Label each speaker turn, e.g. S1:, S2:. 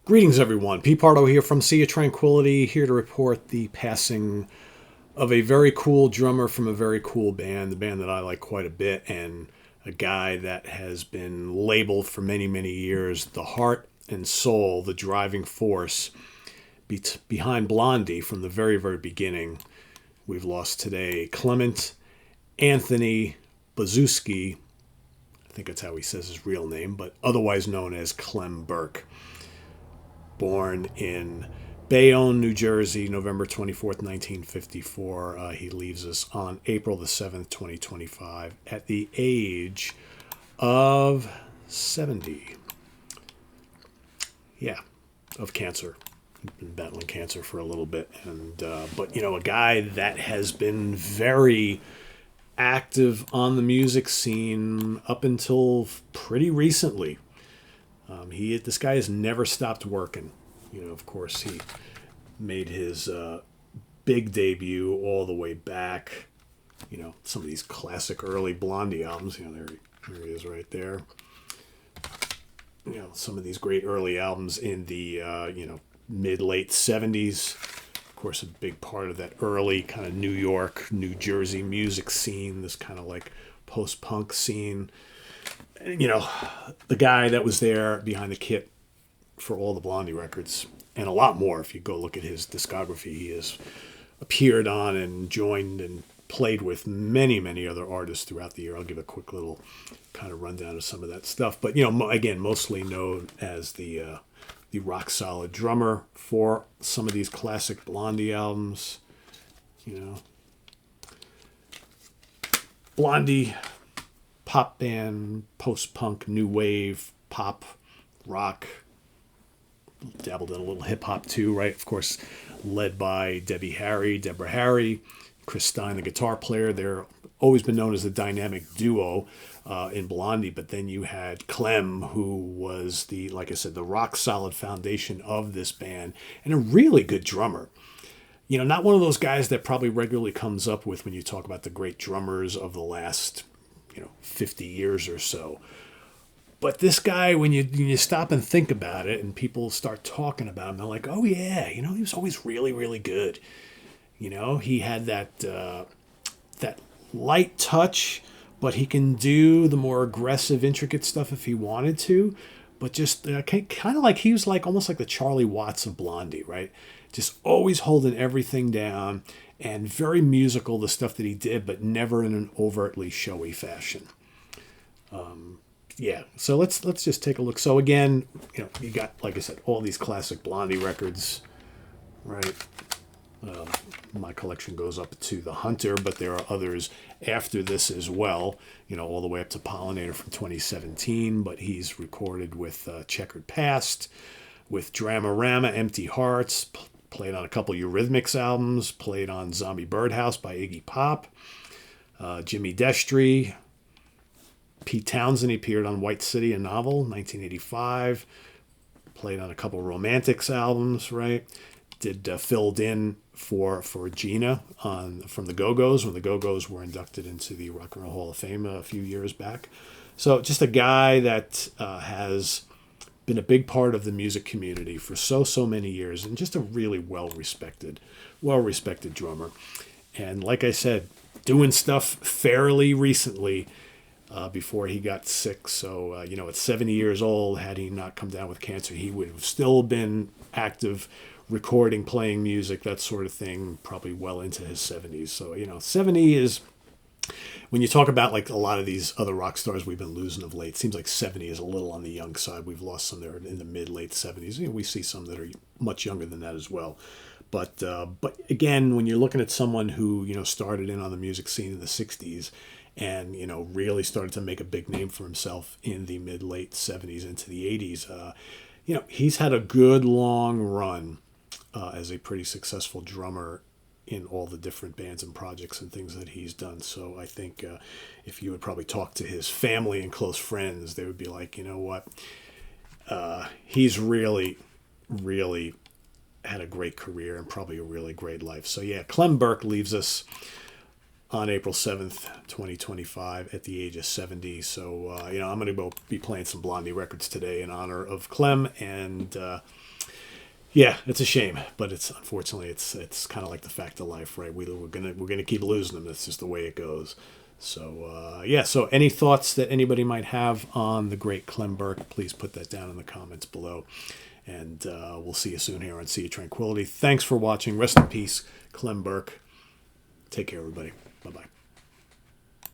S1: Greetings, everyone. Pete Pardo here from Sea of Tranquility, here to report the passing of a very cool drummer from a very cool band, the band that I like quite a bit, and a guy that has been labeled for many, many years the heart and soul, the driving force behind Blondie from the very, very beginning. We've lost today Clement Anthony Bazuski. I think that's how he says his real name, but otherwise known as Clem Burke. Born in Bayonne, New Jersey, November 24th, 1954. He leaves us on April the 7th, 2025, at the age of 70. Yeah, of cancer. Been battling cancer for a little bit. But a guy that has been very active on the music scene up until pretty recently. This guy has never stopped working. Of course, he made his big debut all the way back. Some of these classic early Blondie albums. There he is right there. Some of these great early albums in the mid late '70s. Of course, a big part of that early kind of New York, New Jersey music scene. This kind of like post-punk scene. The guy that was there behind the kit for all the Blondie records and a lot more. If you go look at his discography, he has appeared on and joined and played with many, many other artists throughout the year. I'll give a quick little kind of rundown of some of that stuff. But, again, mostly known as the rock solid drummer for some of these classic Blondie albums. Blondie, pop band, post-punk, new wave, pop, rock, dabbled in a little hip-hop too, right? Of course, led by Deborah Harry, Chris Stein, the guitar player. They're always been known as the dynamic duo in Blondie, but then you had Clem, who was like I said, the rock-solid foundation of this band, and a really good drummer. Not one of those guys that probably regularly comes up with when you talk about the great drummers of the last 50 years or so. But this guy, when you stop and think about it and people start talking about him, they're like, oh yeah, he was always really, really good. He had that light touch, but he can do the more aggressive, intricate stuff if he wanted to. But just kind of like he was like almost like the Charlie Watts of Blondie, right? Just always holding everything down and very musical, the stuff that he did, but never in an overtly showy fashion. So let's just take a look. So again, you got, like I said, all these classic Blondie records, right? My collection goes up to The Hunter, but there are others after this as well, all the way up to Pollinator from 2017, but he's recorded with Checkered Past, with Dramarama, Empty Hearts, played on a couple Eurythmics albums, played on Zombie Birdhouse by Iggy Pop, Jimmy Destry, Pete Townsend. He appeared on White City, a novel, 1985, played on a couple Romantics albums, right? Filled in for Gina from the Go-Go's when the Go-Go's were inducted into the Rock and Roll Hall of Fame a few years back. So just a guy that has been a big part of the music community for so many years, and just a really well-respected drummer. And like I said, doing stuff fairly recently before he got sick. So, at 70 years old, had he not come down with cancer, he would have still been active, recording, playing music, that sort of thing, probably well into his 70s. So, 70 is, when you talk about like a lot of these other rock stars we've been losing of late, it seems like 70 is a little on the young side. We've lost some that are in the mid-late 70s. We see some that are much younger than that as well. But again, when you're looking at someone who, started in on the music scene in the 60s and, really started to make a big name for himself in the mid-late 70s into the 80s, he's had a good long run as a pretty successful drummer in all the different bands and projects and things that he's done. So I think if you would probably talk to his family and close friends, they would be like, you know what, he's really, really had a great career and probably a really great life. So yeah, Clem Burke leaves us on April 7th, 2025 at the age of 70. So, I'm going to be playing some Blondie records today in honor of Clem. And Yeah, it's a shame, but it's unfortunately it's kind of like the fact of life, right? We're gonna keep losing them. That's just the way it goes. So yeah. So any thoughts that anybody might have on the great Clem Burke, please put that down in the comments below. And we'll see you soon here on Sea of Tranquility. Thanks for watching. Rest in peace, Clem Burke. Take care, everybody. Bye bye.